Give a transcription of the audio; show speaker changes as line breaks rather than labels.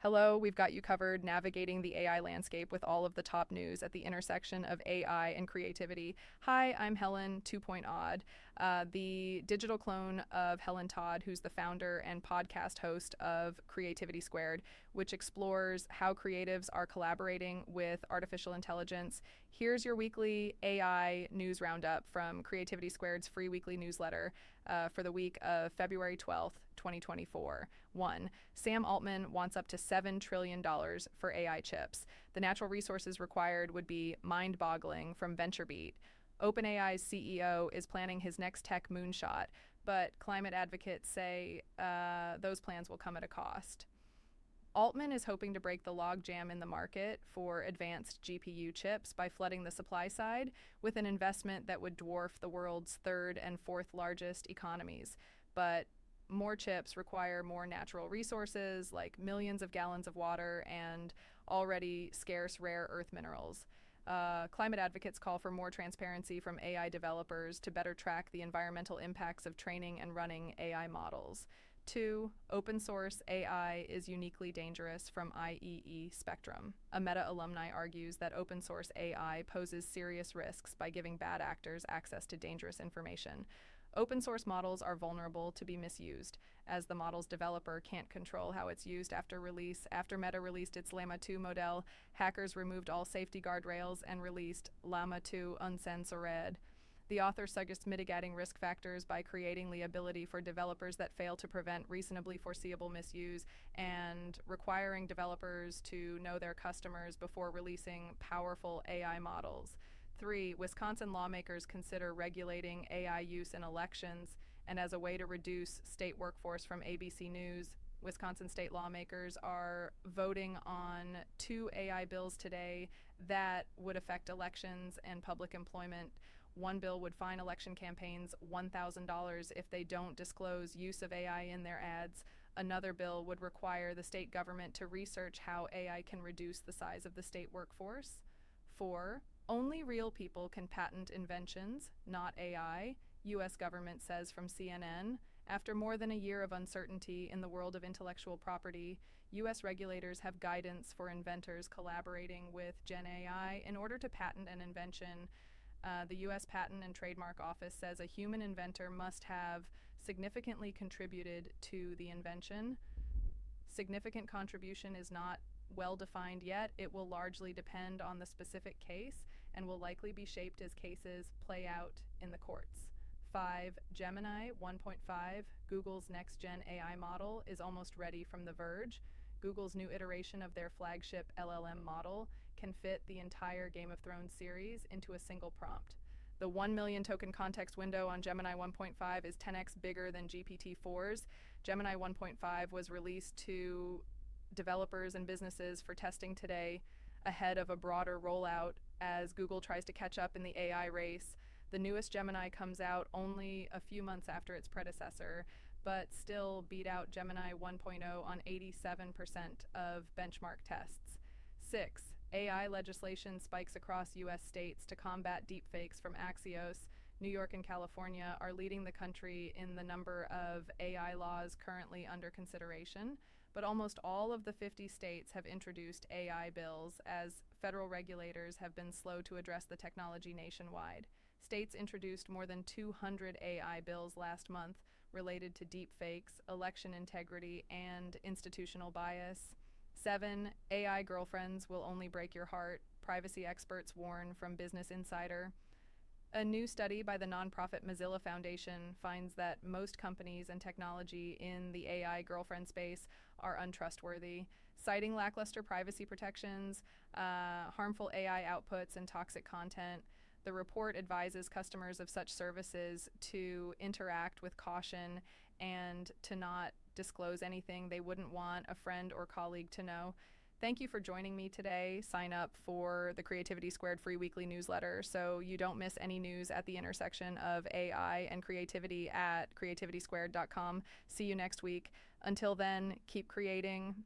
Hello, we've got you covered navigating the AI landscape with all of the top news at the intersection of AI and creativity. Hi, I'm Helen 2. Odd, the digital clone of Helen Todd, who's the founder and podcast host of Creativity Squared, which explores how creatives are collaborating with artificial intelligence. Here's your weekly AI news roundup from Creativity Squared's free weekly newsletter for the week of February 12th, 2024. 1. Sam Altman wants up to $7 trillion for AI chips. The natural resources required would be mind-boggling from VentureBeat. OpenAI's CEO is planning his next tech moonshot, but climate advocates say those plans will come at a cost. Altman is hoping to break the logjam in the market for advanced GPU chips by flooding the supply side with an investment that would dwarf the world's third and fourth largest economies. But more chips require more natural resources like millions of gallons of water and already scarce rare earth minerals. Climate advocates call for more transparency from AI developers to better track the environmental impacts of training and running AI models. 2. Open source AI is uniquely dangerous from IEE Spectrum. A Meta alumni argues that open source AI poses serious risks by giving bad actors access to dangerous information. Open source models are vulnerable to be misused, as the model's developer can't control how it's used after release. After Meta released its Llama 2 model, hackers removed all safety guardrails and released Llama 2 uncensored. The author suggests mitigating risk factors by creating the ability for developers that fail to prevent reasonably foreseeable misuse and requiring developers to know their customers before releasing powerful AI models. 3. Wisconsin lawmakers consider regulating AI use in elections, and as a way to reduce state workforce from ABC News, Wisconsin state lawmakers are voting on 2 AI bills today that would affect elections and public employment. One bill would fine election campaigns $1,000 if they don't disclose use of AI in their ads. Another bill would require the state government to research how AI can reduce the size of the state workforce. 4. Only real people can patent inventions, not AI, U.S. government says from CNN. After more than a year of uncertainty in the world of intellectual property, U.S. regulators have guidance for inventors collaborating with Gen AI in order to patent an invention. The U.S. Patent and Trademark Office says a human inventor must have significantly contributed to the invention. Significant contribution is not well defined yet. It will largely depend on the specific case and will likely be shaped as cases play out in the courts. 5. Gemini 1.5, Google's next-gen AI model, is almost ready from The Verge. Google's new iteration of their flagship LLM model can fit the entire Game of Thrones series into a single prompt. The 1 million token context window on Gemini 1.5 is 10x bigger than GPT-4's. Gemini 1.5 was released to developers and businesses for testing today ahead of a broader rollout as Google tries to catch up in the AI race. The newest Gemini comes out only a few months after its predecessor, but still beat out Gemini 1.0 on 87% of benchmark tests. 6. AI legislation spikes across U.S. states to combat deepfakes from Axios. New York and California are leading the country in the number of AI laws currently under consideration, but almost all of the 50 states have introduced AI bills as federal regulators have been slow to address the technology nationwide. States introduced more than 200 AI bills last month related to deepfakes, election integrity, and institutional bias. 7. AI girlfriends will only break your heart, privacy experts warn from Business Insider. A new study by the nonprofit Mozilla Foundation finds that most companies and technology in the AI girlfriend space are untrustworthy, citing lackluster privacy protections, harmful AI outputs, and toxic content. The report advises customers of such services to interact with caution and to not disclose anything they wouldn't want a friend or colleague to know. Thank you for joining me today. Sign up for the Creativity Squared free weekly newsletter so you don't miss any news at the intersection of AI and creativity at creativitysquared.com. See you next week. Until then, keep creating.